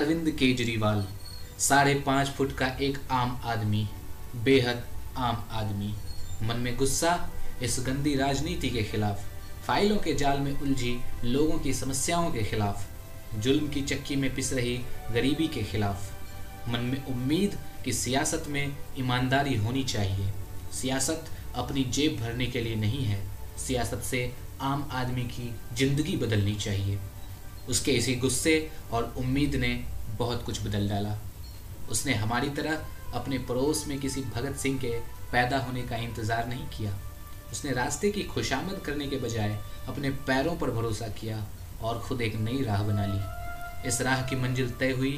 Arvind Kejriwal 5.5 foot का एक आम आदमी, बेहद आम आदमी, मन में गुस्सा इस गंदी राजनीति के खिलाफ, फाइलों के जाल में उलझी लोगों की समस्याओं के खिलाफ, जुल्म की चक्की में पिस रही गरीबी के खिलाफ, मन में उम्मीद कि सियासत में ईमानदारी होनी चाहिए। सियासत अपनी जेब भरने के लिए नहीं है, सियासत से आम आदमी की जिंदगी बदलनी चाहिए। उसके इसी गुस्से और उम्मीद ने बहुत कुछ बदल डाला। उसने हमारी तरह अपने पड़ोस में किसी भगत सिंह के पैदा होने का इंतज़ार नहीं किया। उसने रास्ते की खुशामद करने के बजाय अपने पैरों पर भरोसा किया और खुद एक नई राह बना ली। इस राह की मंजिल तय हुई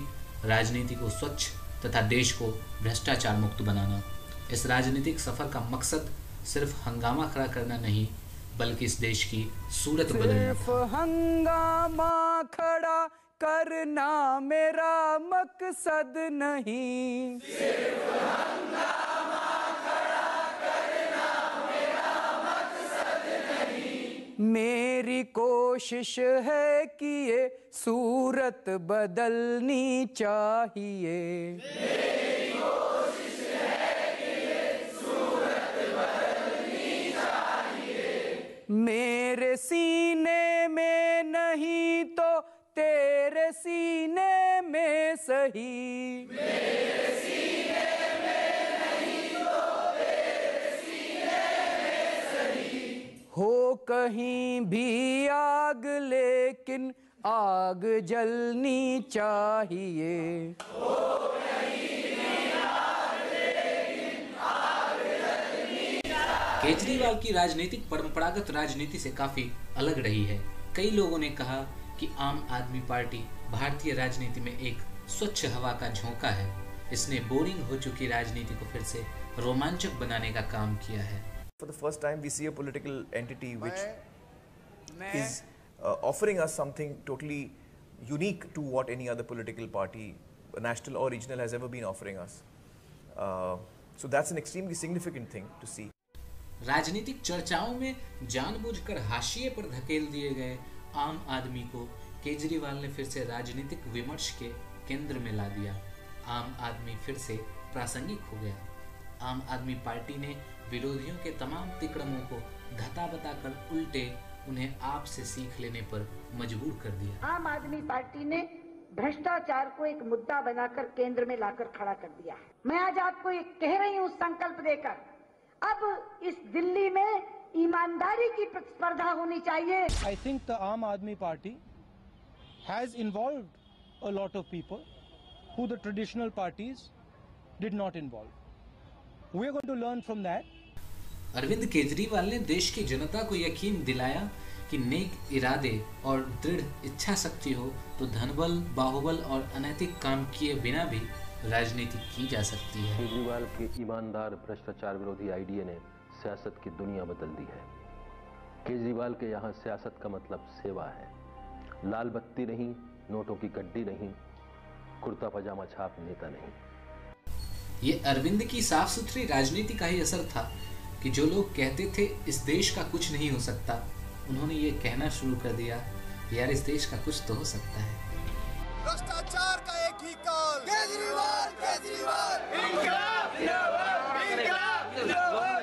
राजनीति को स्वच्छ तथा देश को भ्रष्टाचार मुक्त बनाना। इस राजनीतिक सफर का मकसद सिर्फ हंगामा खड़ा करना नहीं, बल्कि इस देश की सूरत बदलना। सिर्फ हंगामा खड़ा करना मेरा मकसद नहीं, सिर्फ हंगामा खड़ा करना मेरा मकसद नहीं। मेरी कोशिश है कि ये सूरत बदलनी चाहिए। मेरी कोशिश है कि ये सूरत बदलनी चाहिए। मेरे सीने में नहीं तो तेरे सीने में सही, मेरे सीने में नहीं तो तेरे सीने में सही। हो कहीं भी आग लेकिन आग जलनी चाहिए। हो कहीं भी आग लेकिन आग जलनी चाहिए। केजरीवाल की राजनीतिक परंपरागत राजनीति से काफी अलग रही है। कई लोगों ने कहा कि आम आदमी पार्टी भारतीय राजनीति में एक स्वच्छ हवा का झोंका है। इसने बोरिंग हो चुकी राजनीति को फिर से रोमांचक बनाने का काम किया है। For the first time we see a political entity which is offering us something totally unique to what any other political party, national or regional, has ever been offering us. So that's an extremely significant thing to see. राजनीतिक चर्चाओं में जानबूझकर हाशिए पर धकेल दिए गए आम आदमी को केजरीवाल ने फिर से राजनीतिक विमर्श के केंद्र में ला दिया। आम आदमी फिर से प्रासंगिक हो गया। आम आदमी पार्टी ने विरोधियों के तमाम तिकड़मों को धता बताकर उल्टे उन्हें आप से सीख लेने पर मजबूर कर दिया। आम आदमी पार्टी ने भ्रष्टाचार को एक मुद्दा बनाकर केंद्र में लाकर खड़ा कर दिया है। मैं आज आपको एक कह रही हूँ संकल्प देकर, अब इस दिल्ली में ईमानदारी की प्रतिस्पर्धा होनी चाहिए। I think the Aam Aadmi Party has involved a lot of people who the traditional parties did not involve. We are going to learn from that. Arvind Kejriwal ने देश की जनता को यकीन दिलाया कि नेक इरादे और दृढ़ इच्छा शक्ति हो तो धनबल, बाहुबल और अनैतिक काम किए बिना भी राजनीति की जा सकती है। केजरीवाल के ईमानदार भ्रष्टाचार विरोधी आईडिया ने सियासत की दुनिया बदल दी है। केजरीवाल के यहाँ सियासत का मतलब सेवा है। लाल बत्ती नहीं, नोटों की गड्डी नहीं, कुर्ता पजामा छाप नेता नहीं। ये अरविंद की साफ सुथरी राजनीति का ही असर था कि जो लोग कहते थे इस देश का कुछ नहीं हो सकता, उन्होंने ये कहना शुरू कर दिया यार इस देश का कुछ तो हो सकता है। भ्रष्टाचार का एक ही कॉल, केजरीवाल केजरीवाल इंकलाब जिंदाबाद, इंकलाब जिंदाबाद।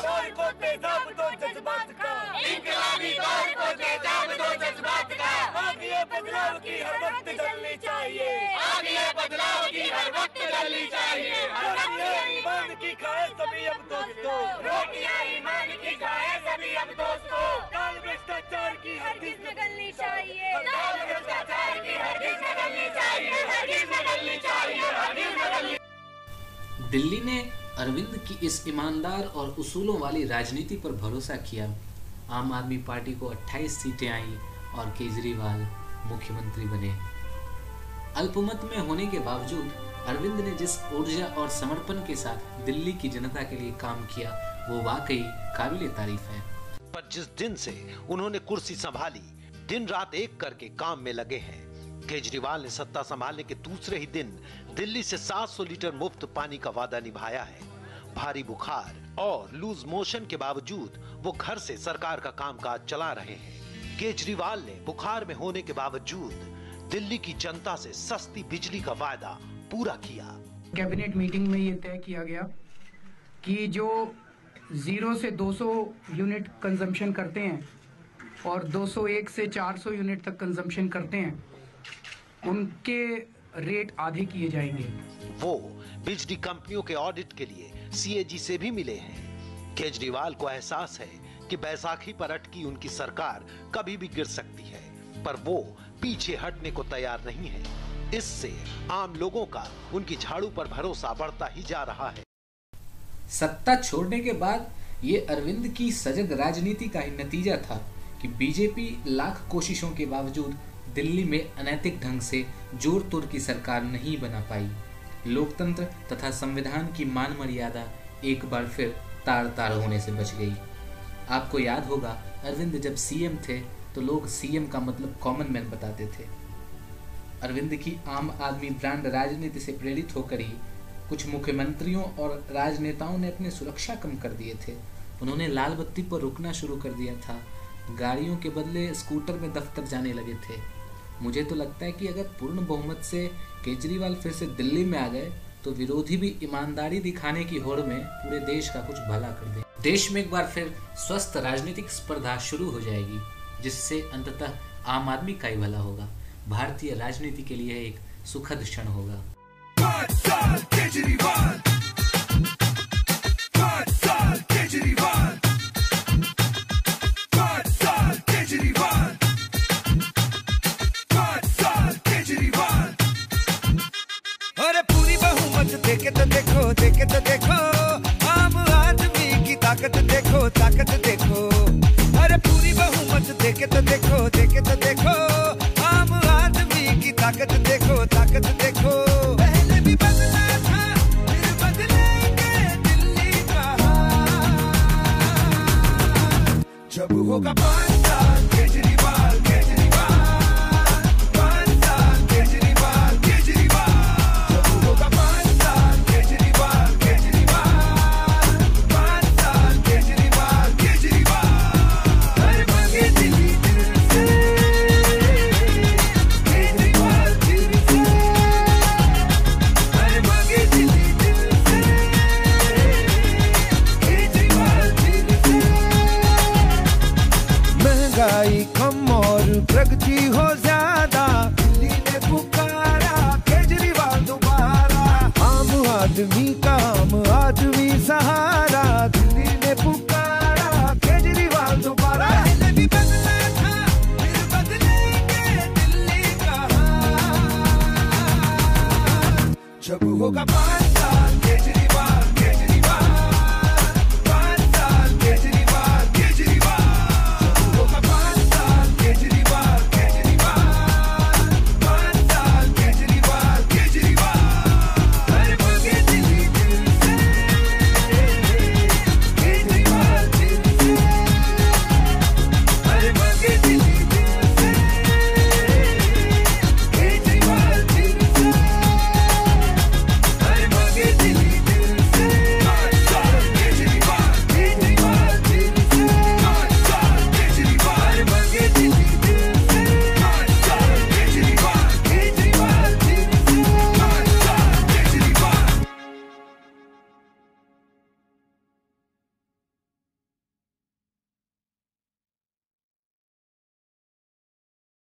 दौर को तेजाब दो जज्बात का, इंकलाबी दौर को तेजाब दो जज्बात का। आगे बदलाव की हर वक्त जलनी चाहिए, आगे बदलाव की हर वक्त जलनी चाहिए। रोटियां ईमान की खाए सभी अब दोस्तों, रोटियां ईमान की खाए सभी अब दोस्तों। काल भ्रष्टाचार की हरगिज़ न गलनी चाहिए, काल भ्रष्टाचार की हरगिज़ न गलनी चाहिए, हरगिज़ न गलनी चाहिए, हरगिज़ न गलनी। दिल्ली ने अरविंद की इस ईमानदार और उसूलों वाली राजनीति पर भरोसा किया। आम आदमी पार्टी को 28 सीटें आईं और केजरीवाल मुख्यमंत्री बने। अल्पमत में होने के बावजूद अरविंद ने जिस ऊर्जा और समर्पण के साथ दिल्ली की जनता के लिए काम किया वो वाकई काबिले तारीफ है। पर जिस दिन से उन्होंने कुर्सी संभाली, दिन रात एक करके काम में लगे हैं। केजरीवाल ने सत्ता संभालने के दूसरे ही दिन दिल्ली से 700 लीटर मुफ्त पानी का वादा निभाया है। भारी बुखार और लूज मोशन के बावजूद वो घर से सरकार का कामकाज चला रहे हैं। केजरीवाल ने बुखार में होने के बावजूद दिल्ली की जनता से सस्ती बिजली का वायदा पूरा किया। कैबिनेट मीटिंग में ये तय किया गया कि जो 0 से 200 यूनिट कंजम्पशन करते हैं और 201 से 400 यूनिट तक कंजम्पशन करते हैं, उनके रेट आधे किए जाएंगे। वो बिजली कंपनियों के ऑडिट के लिए CAG से भी मिले हैं। केजरीवाल को एहसास है कि बैसाखी पर अटकी उनकी सरकार कभी भी गिर सकती है, पर वो पीछे हटने को तैयार नहीं है। इससे आम लोगों का उनकी झाड़ू पर भरोसा बढ़ता ही जा रहा है। सत्ता छोड़ने के बाद ये अरविंद की सजग राजनीति का ही नतीजा था कि बीजेपी लाख कोशिशों के बावजूद दिल्ली में अनैतिक ढंग से जोर तोड़ की सरकार नहीं बना पाई। लोकतंत्र तथा संविधान की मान मर्यादा एक बार फिर तार तार होने से बच गई। आपको याद होगा, अरविंद जब सीएम थे तो लोग सीएम का मतलब कॉमन मैन बताते थे। अरविंद की आम आदमी ब्रांड राजनीति से प्रेरित होकर ही कुछ मुख्यमंत्रियों और राजनेताओं ने अपने सुरक्षा कम कर दिए थे। उन्होंने लाल बत्ती पर रुकना शुरू कर दिया था, गाड़ियों के बदले स्कूटर में दफ्तर जाने लगे थे। मुझे तो लगता है कि अगर पूर्ण बहुमत से केजरीवाल फिर से दिल्ली में आ गए तो विरोधी भी ईमानदारी दिखाने की होड़ में पूरे देश का कुछ भला कर दें। देश में एक बार फिर स्वस्थ राजनीतिक स्पर्धा शुरू हो जाएगी, जिससे अंततः आम आदमी का ही भला होगा। भारतीय राजनीति के लिए एक सुखद क्षण होगा। 5 साल केजरीवाल, 5 साल केजरीवाल, 5 साल केजरीवाल, 5 साल केजरीवाल। अरे पूरी बहुमत देखे तो देखो, देखे तो देखो, आम आदमी की ताकत देखो, ताकत देखो। अरे पूरी बहुमत देखे तो देखो, देखे तो देखो, आम आदमी की ताकत देखो, ताकत देखो। पहले भी बदला था, फिर बदलेंगे दिल्ली का हाल। जब होगा 5 साल केजरीवाल, केजरीवाल, 5 साल केजरीवाल, केजरीवाल। जब होगा 5 साल केजरीवाल, केजरीवाल, 5 साल केजरीवाल, केजरीवाल। हर मांगे दिल्ली दिल से, केजरीवाल दिल से। हर मांगे दिल्ली दिल से, केजरीवाल दिल से। महंगाई कम और प्रगति हो ज्यादा, दिल्ली ने पुकारा केजरीवाल दोबारा। आम आदमी का आम आदमी सहारा, दिल्ली ने पुकारा केजरीवाल दोबारा। पहले भी बदला था, फिर बदलेंगे दिल्ली का हाल। जब होगा 5 साल केजरीवाल,